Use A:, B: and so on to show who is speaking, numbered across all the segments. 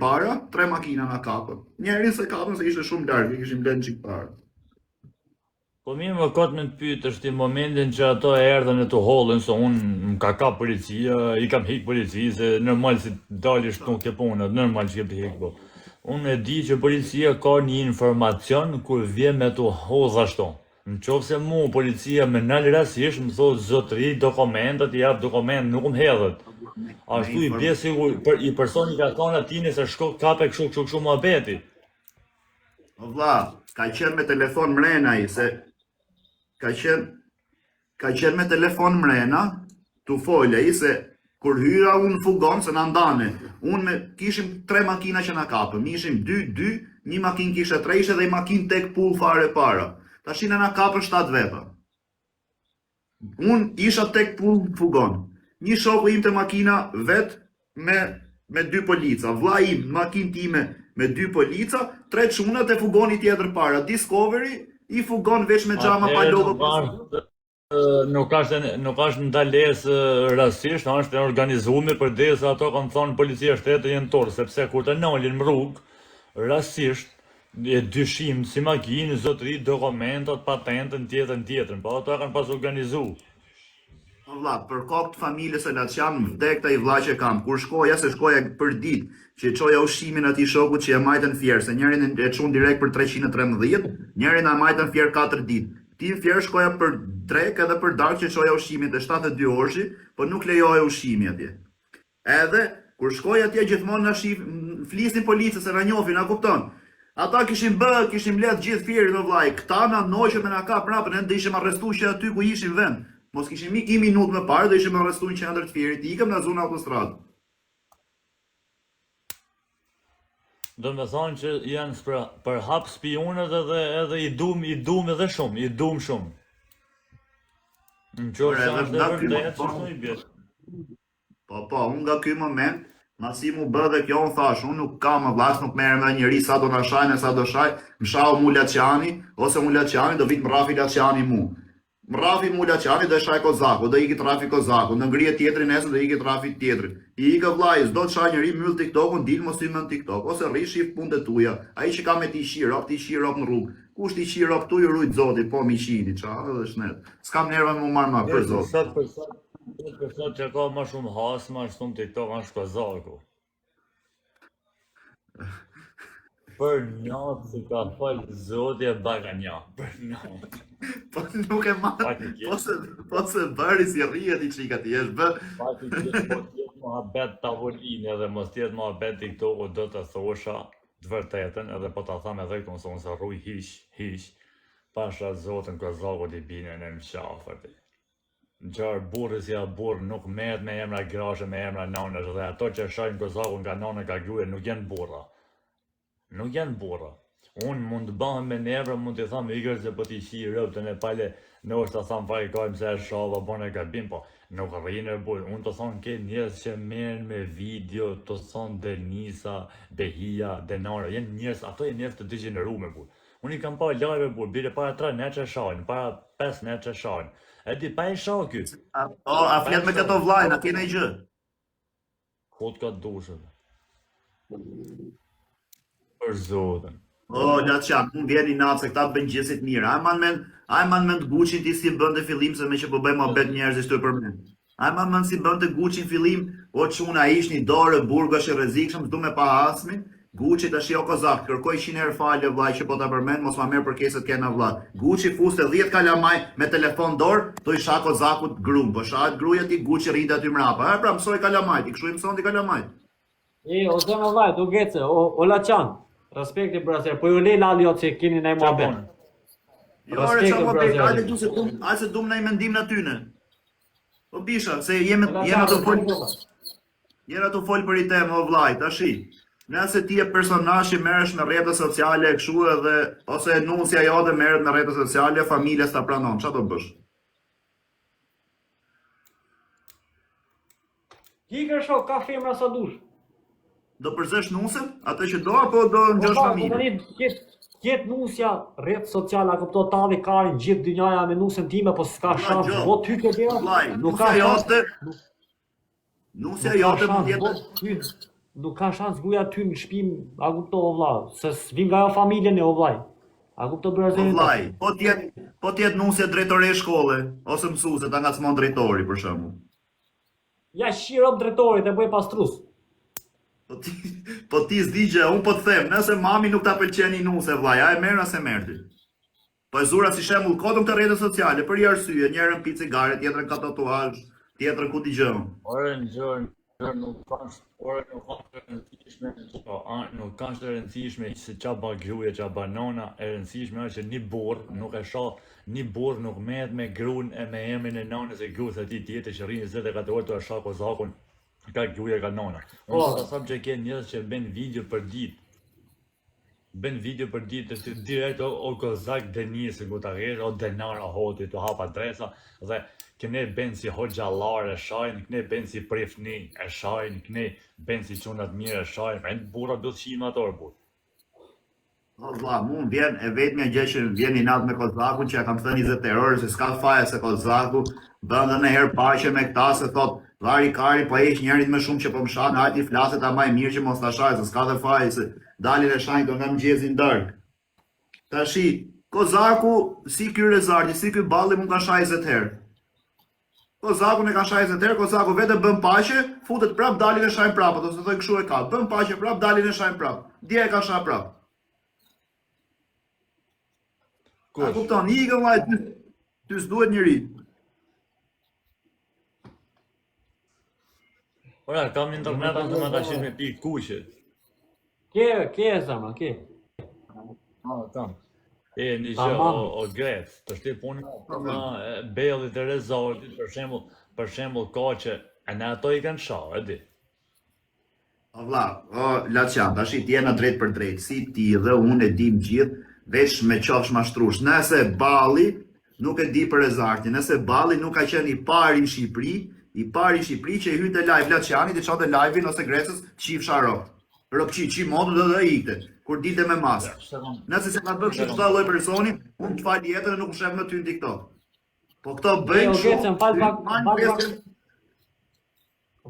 A: para, 3 makina na kapën. Njerin se kapën se ishte shumë larg, kishim lënë çik para.
B: Po mirë më kot me të pyet është i momentin që ato erdhën e të hollën se unë më ka kap policia, i kam hik policisë, se normal si dalish këtu ke punë, normal që ke të hik po. Unë e di që policia ka një informacion kur vjen me të hodh ashtu. Në qoftë se mu policia më nal rastisht më thotë zotëri dokumentat, i jap dokument, nuk më hedhet. Ashtu i bie sigur për i personi ka thonë atini se shko kape kështu muhabeti.
A: O vlla, ka qenë me telefon mrena ai se ka qenë me telefon mrena, tu folë ai se kur hyra unë fugon se na ndane. Unë kishim 3 makina që na kapën, ishim 2, një makinë kishte 3 dhe një makinë tek pull fare para. Tashin na kapën 7 veta. Unë isha tek pull fugon. Një shoku im të makina vet me 2 polica, vlla im makinë time me 2 polica, 3 çuna te fugoni tjetër para. Discovery i fugon veç me xhama pa logo.
B: Nuk është ndalesë rastisht, është e organizuar përdesa ato kanë thonë policia shtetë jenë torë, sepse kur të nalin në rrugë, rastisht e dyshim si makinë, zotëri, dokumentat, patentën, tjetër, po ato kanë pas organizuar.
A: Vlla, për kokë të familjes e Laçan vdek ta i vlla që kam. Kur shkoja për ditë, që e çoja ushqimin atij shokut që e majtën fjerë, se njërin e çun direkt për 313, njërin na majtën fjerë 4 ditë. Ti fjerë shkoja për drek edhe për darkë që çoja ushqimin të 72 orëshi, po nuk lejohej ushqimi atje. Edhe kur shkoja atje gjithmonë na flisnin policës se na njohin, na kupton. Ata kishim let gjithë fjerin o vllai, këta na noqën me na kap prapë, ne ishim arrestuar që aty ku ishim vend. Mos kishim ik 1 minutë më parë, do ishim arrestuar në qendër të fjerit, ikëm në zonë autostradë.
B: Do me thonë që janë për hap spionët edhe i dum edhe shumë, i dum shumë. Në qoftë se është e vërtetë që shumë i bjetë.
A: Po, unë nga ky moment, masi mu bë dhe kjo, unë thash, unë nuk kam më vlas, nuk merrem me njëri sa do na shajnë, sa do shaj, më shau mu Laçani, ose mu Laçani do vit më rafi Laçani mu. Më rafi mu Laçani do shaj Kozaku, do iki trafi Kozaku, në ngrije tjetrin nesër do iki trafi tjetrin. I ikë vllai, s'do të shaj njëri myll TikTokun, dil mos i mën TikTok, ose rri shif punët tuaja. Ai që ka me ti shirop në rrugë. Kush ti shirop tu ju rujt Zoti, po mi qini, çfarë edhe shnet. S'kam nerva më marr më për Zot.
B: Për sot që ka më shumë has, më shumë TikTok është Kozaku. Për natë se ka falë Zoti e baganja, për natë.
A: Po nuk e marrë, po se bëri si rrihet i qika ti, është bë.
B: Pati që po tjetë muhabet tavolinë edhe mos tjetë muhabet TikToku do të thosha të vërtetën edhe po të tham edhe këtu se unë se rruj hish, pasha Zotin Kozaku t'i bine në më qafër. Në qarë burri si a burë nuk merret me emra grashe, me emra nanësh dhe ato që shajnë Kozaku nga nanë ka gruaja nuk janë burra. Nuk janë burra. Unë mund të bëhem me nevra, mund të thamë ikër se po t'i shi rëptën e pale, në është të thamë fari kajmë se e shava, bon e gabim, po nuk rrinë e burë. Unë të thonë ke njës që merën me video, të thonë Denisa, Behia, Denara, jenë njës, ato e njës të degenerume burë. Unë i kam pa lajve burë, bire para 3 ne që shajnë, para 5 ne që shajnë. E di pa e shajnë kjo.
A: A flet me këto vlajnë, a kene i gjë?
B: Kod ka dushën. Për Zotën.
A: O, Laçan, unë vjeni natë se këta të bëjnë gjësit mirë. A e man mend Gucci ti si bënte fillim se me që po bëjmë abet njerëz të përmend. A e man mend si bënte Gucci fillim, o çuna ish një dorë burgash e rrezikshëm, s'du me pa hasmin. Gucci tash jo Kozak, kërkoj 100 herë falje vllai që po ta përmend, mos ma merr përkeset kena vlla. Gucci fuste 10 kalamaj me telefon dorë, do i sha Kozakut grum, po shahet gruaja ti Gucci rrit aty mrapa. Pra mësoj kalamajt, i kështu i mëson ti kalamajt.
C: O zemë vllai, do gece, o Laçan. Respekti brazer, po ju le lali që keni ndaj muhabet.
A: Jo, çfarë po bëj? Hajde du se dum ndaj mendim në tyne. Po bisha, se jemi të fol për i temë o vllai, tashi. Nëse ti je personazh që merresh me rrjetet sociale kështu edhe ose nusja jote merret me rrjetet sociale, familja s'ta pranon, çfarë do bësh?
C: Hikër shok, ka femra sa dush.
A: Do përzesh nusën, atë që do apo do ngjosh familjen?
C: Ket nusja rrjet sociale, kupto talli karin gjithë dynjaja me nusën time, po s'ka shans. Vot hyke dera.
A: Nuk ka jote. Nusja jote mund jetë.
C: nuk ka shans guja ty në shtëpi, a kupto o vlla, se vim nga ajo familjen e o vllaj. A kupto
A: Po
C: brezin?
A: vllai, po tjetë nusje drejtore shkolle, ose mësuese ta ngacmon drejtori për shembull.
C: Ja shiro drejtorit e bëj pastrus.
A: Po ti s'digje, unë po të them, nëse mami nuk ta pëlqen një nuse vllai, a e merr ose merr ti? Po e zura si shembull kodën të rrjetet sociale për një arsye, njërën pi cigare, tjetrën ka tatuazh, tjetrën ku dëgjon.
B: Ore në gjërë nuk kanë të rëndësishme, nuk kanë të rëndësishme se qa ba gruja, qa ba nona, e rëndësishme është që një burr nuk e shoh, një burr nuk merret me gruan e me emrin e nonës e gruas së tij tjetër që rrinë 24 orë të e shoh kozakun, ka gruaja ka nona. Unë sa që ke njerëz që bën video për ditë. Bën video për ditë të direkt o kozak Denis ku ta rresh o Denara hoti të hap adresa dhe këne bën si hoxhallar e shajnë, këne bën si prifni e shajnë, këne bën si çunat mirë e shajnë, e burra do të shihim ato burr.
A: O vlla, mu vjen e vetmja gjë që vjen i natë me kozakun që ja kam thënë 20 orë se s'ka faje se kozaku bën dhe në herë paqe me këta se thot vari kari po heq njerit më shumë që po më shan, hajti flaset ta më mirë që mos ta shaj se s'ka dhe faje se dalin e shajnë do nga mëngjesi darkë. Tashi, kozaku si ky rezarti, si ky balli mund ka shaj 20 herë. Kozaku ne ka shaj 20 herë, kozaku vetë bën paqe, futet prap dalin e shajnë prap, ose thoj kështu e ka, bën paqe prap dalin e shajnë prap. Dje e ka shaj prap. A kupton, ikën vllai, ty s'duhet njëri.
B: Ora, kam internet atë më ka shih me pikë kuqe.
C: Ke zama, ke.
B: Kam. E një gjë o Grec, të shti punë bellit e rezortit, për shembull ka që e në ato i kanë shoh, e di.
A: O vlla, o Laçan, tash ti je në drejt për drejt, si ti dhe unë e dim gjithë, veç me qofsh mashtrush. Nëse balli nuk e di për rezartin, nëse balli nuk ka qenë i pari në Shqipëri, që i hynte live Laçanit, i çonte live-in ose Grecës, qifsha ropt. Ropçi, çi modu dhe ikte, kur dilte me masë. Nëse se ka bërë kështu çdo lloj personi, unë të fal jetën e nuk shef më ty në TikTok. Po këto bëjnë
C: shumë.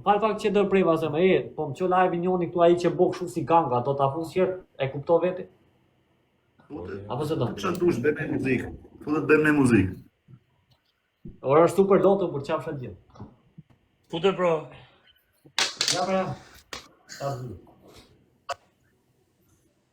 C: Fal pak që do preva se më po më çu live njëri këtu ai që bëu kështu si ganga, do ta fus herë, e kupto veti? Apo se do?
A: Çfarë dush bëjmë me muzikë? Futet bëjmë me muzikë.
C: Ora është super loto për qafshat gjithë.
B: Futet bro.
C: Ja pra.